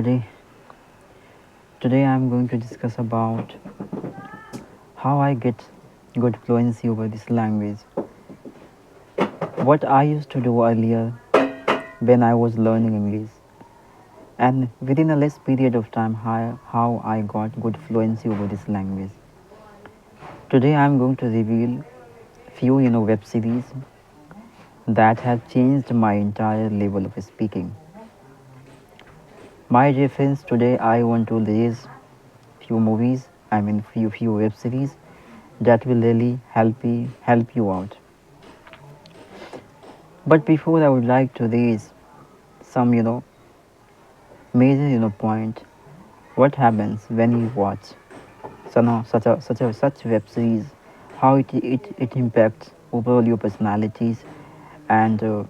everybody. Today I'm going to discuss about how I get good fluency over this language. What I used to do earlier when I was learning English, and within a less period of time, how I got good fluency over this language. Today I'm going to reveal few web series that have changed my entire level of speaking. My reference today I want to raise few movies, few web series that will really help you out. But before I would like to raise some major point. What happens when you watch such web series? How it impacts overall your personalities and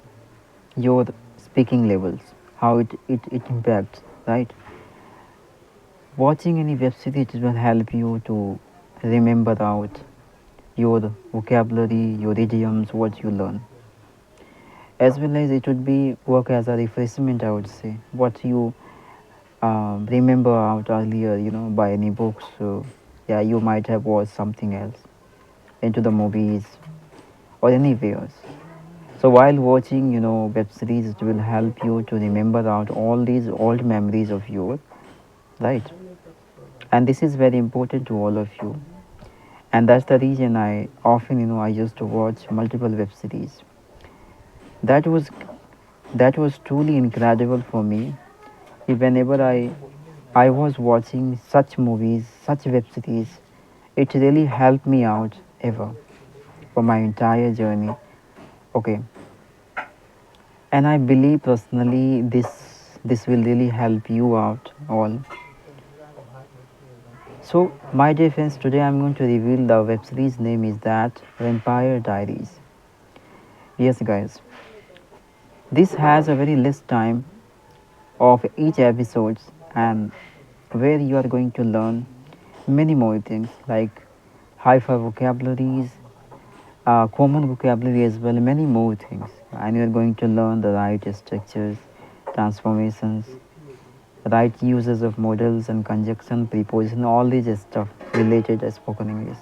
your speaking levels. How it impacts, right? Watching any web series will help you to remember out your vocabulary, your idioms, what you learn, as well as it would be work as a refreshment. I would say what you remember out earlier, by any books. So yeah, you might have watched something else into the movies or anywhere. So while watching, web series, it will help you to remember out all these old memories of yours, right? And this is very important to all of you. And that's the reason I often, I used to watch multiple web series. That was that was truly incredible for me. Whenever I was watching such movies, such web series, it really helped me out ever for my entire journey. Okay, and I believe personally this will really help you out all. So my dear friends, today I'm going to reveal the web series name is that Vampire Diaries. Yes, guys, this has a very less time of each episodes and where you are going to learn many more things like hyper vocabularies, common vocabulary as well, many more things. And you are going to learn the right structures, transformations, right uses of models and conjunction, preposition, all these stuff related to spoken English.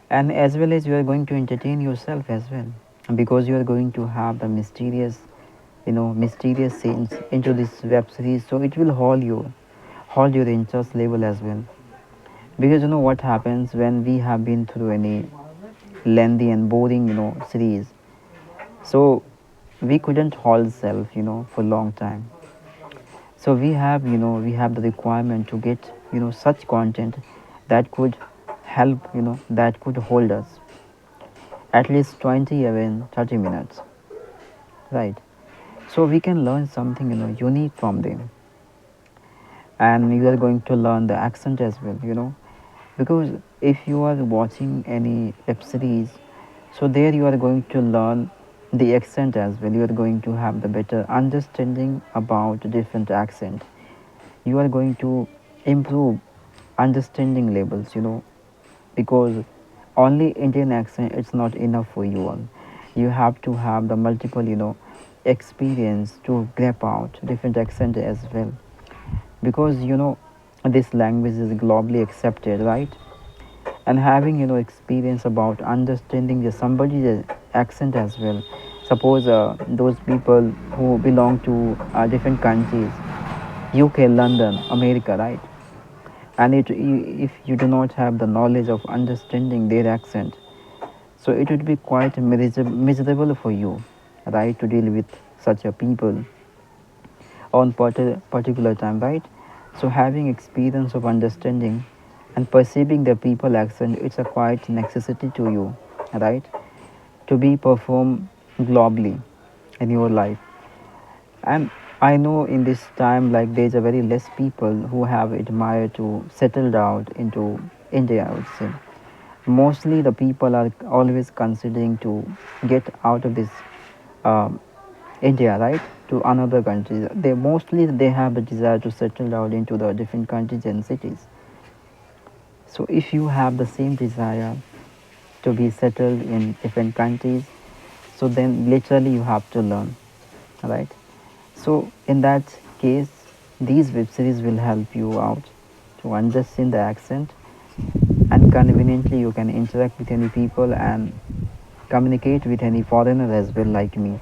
And as well as you are going to entertain yourself as well, because you are going to have the mysterious scenes into this web series. So it will hold your interest level as well, because what happens when we have been through any lengthy and boring series, so we couldn't hold self for a long time. So we have the requirement to get such content that could help, that could hold us at least 20 even 30 minutes, right? So we can learn something unique from them. And you are going to learn the accent as well, because if you are watching any web series, so there you are going to learn the accent as well. You are going to have the better understanding about different accent. You are going to improve understanding levels, because only Indian accent it's not enough for you all. You have to have the multiple experience to grab out different accent as well, because this language is globally accepted, right? And having experience about understanding somebody's accent as well. Suppose those people who belong to different countries, UK, London, America, right? And if you do not have the knowledge of understanding their accent, so it would be quite miserable for you, right, to deal with such a people on particular time, right? So having experience of understanding and perceiving the people accent, it's a quite necessity to you, right, to be performed globally in your life. And I know in this time, like, there's a very less people who have admired to settle down into India, I would say. Mostly the people are always considering to get out of this um, India, right, to another countries. They have the desire to settle down into the different countries and cities. So if you have the same desire to be settled in different countries, so then literally you have to learn, right? So in that case, These web series will help you out to understand the accent, and conveniently you can interact with any people and communicate with any foreigner as well like me.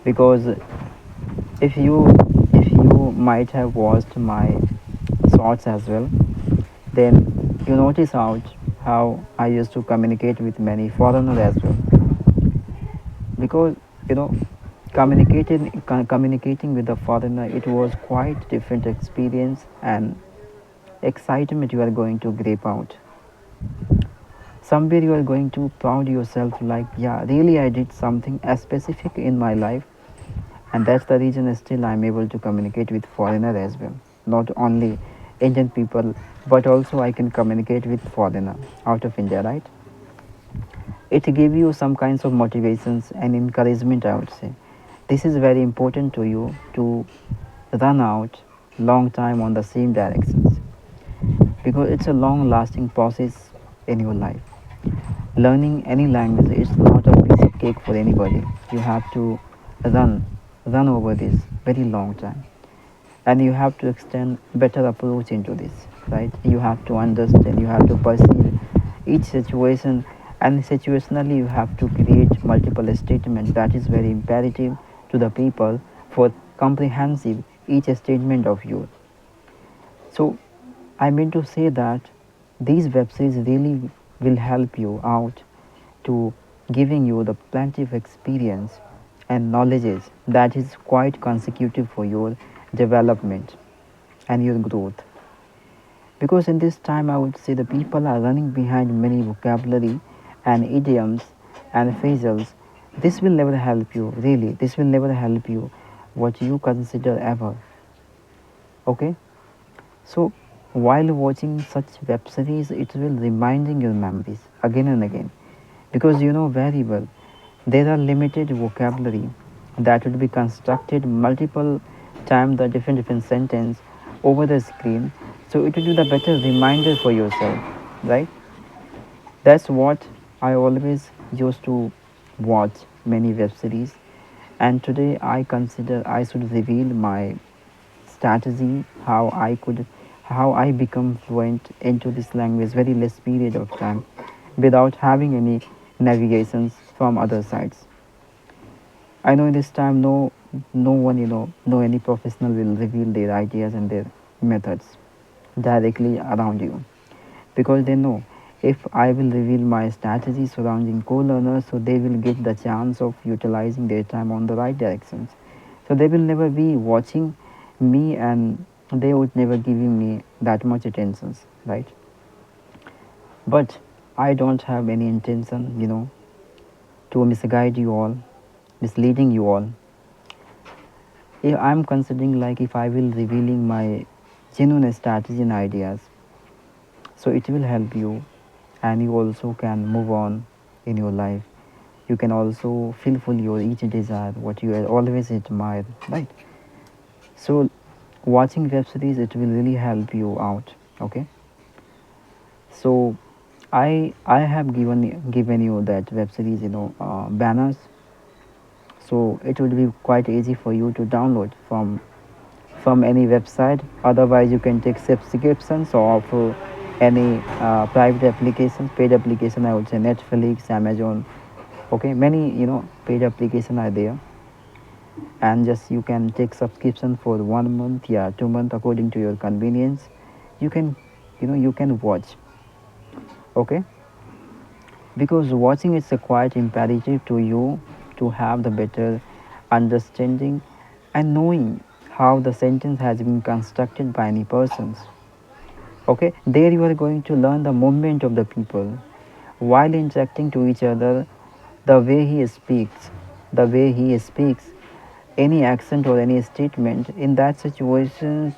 Because if you might have watched my shorts as well, then you notice out how I used to communicate with many foreigners as well. Because you know communicating with the foreigner, it was quite different experience and excitement you are going to grip out. Somewhere you are going to proud yourself like, yeah, really I did something as specific in my life, and that's the reason still I'm able to communicate with foreigner as well. Not only Indian people, but also I can communicate with foreigner out of India, right? It give you some kinds of motivations and encouragement, I would say. This is very important to you to run out long time on the same directions, because it's a long lasting process in your life. Learning any language is not a piece of cake for anybody. You have to run run over this very long time, and you have to extend better approach into this, right? You have to understand, you have to perceive each situation, and situationally you have to create multiple statements. That is very imperative to the people for comprehensive each statement of yours. So I mean to say that these web series really will help you out to giving you the plenty of experience and knowledges that is quite consecutive for your development and your growth. Because in this time I would say the people are running behind many vocabulary and idioms and phrases. This will never help you, really. This will never help you what you consider ever. Okay? So while watching such web series, it will reminding your memories again and again, because you know very well there are limited vocabulary that will be constructed multiple times the different sentence over the screen. So it will be the better reminder for yourself, right? That's what I always used to watch many web series, and today I consider I should reveal my strategy, how I become fluent into this language very less period of time without having any navigations from other sides. I know in this time no one no any professional will reveal their ideas and their methods directly around you, because they know if I will reveal my strategy surrounding co-learners, so they will get the chance of utilizing their time on the right directions. So they will never be watching me, and they would never giving me that much attention, right? But I don't have any intention, to misguide you all, misleading you all. If I'm considering like if I will revealing my genuine strategy and ideas, so it will help you, and you also can move on in your life. You can also fulfill your each desire what you always admire, right? So watching web series, it will really help you out. Okay, so I have given you that web series, banners, so it will be quite easy for you to download from any website. Otherwise you can take subscriptions of any private applications, paid application, I would say Netflix, Amazon. Okay, many paid application are there, and just you can take subscription for 1 month, yeah, 2 month, according to your convenience. You can you can watch. Okay, because watching is a quite imperative to you to have the better understanding and knowing how the sentence has been constructed by any persons. Okay, there you are going to learn the movement of the people while interacting to each other, the way he speaks, any accent or any statement in that situations.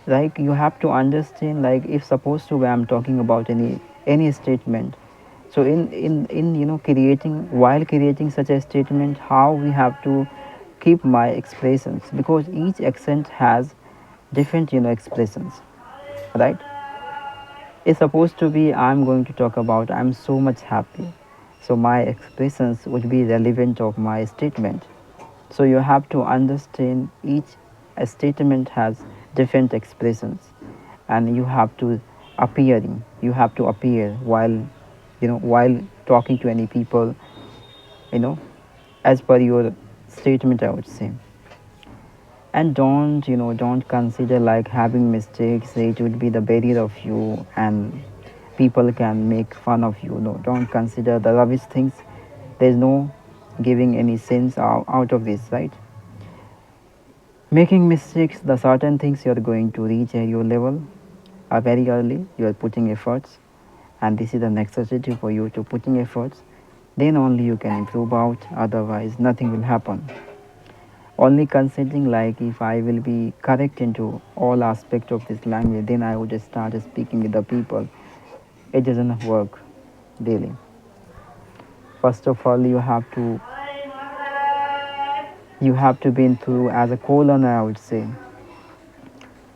Like you have to understand, like if supposed to I'm talking about any statement, so in creating, while creating such a statement, how we have to keep my expressions, because each accent has different expressions, right? It's supposed to be I'm going to talk about I'm so much happy, so my expressions would be relevant of my statement. So you have to understand each a statement has different expressions, and you have to appear while while talking to any people, you know as per your statement, I would say. And don't consider like having mistakes it would be the barrier of you, and people can make fun of you. No, don't consider the rubbish things. There's no giving any sense out of this, right? Making mistakes, the certain things you're going to reach at your level are very early. You are putting efforts, and this is the necessity for you to putting efforts. Then only you can improve out. Otherwise, nothing will happen. Only considering like if I will be correct into all aspects of this language, then I would start speaking with the people. It doesn't work daily. First of all, you have to be through as a co-learner, I would say.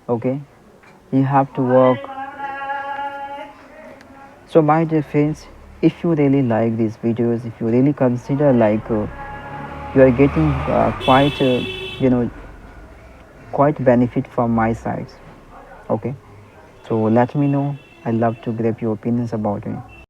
Okay, you have to work. So my dear friends, if you really like these videos, if you really consider like you are getting you know quite benefit from my sides. Okay, so let me know. I love to grab your opinions about it.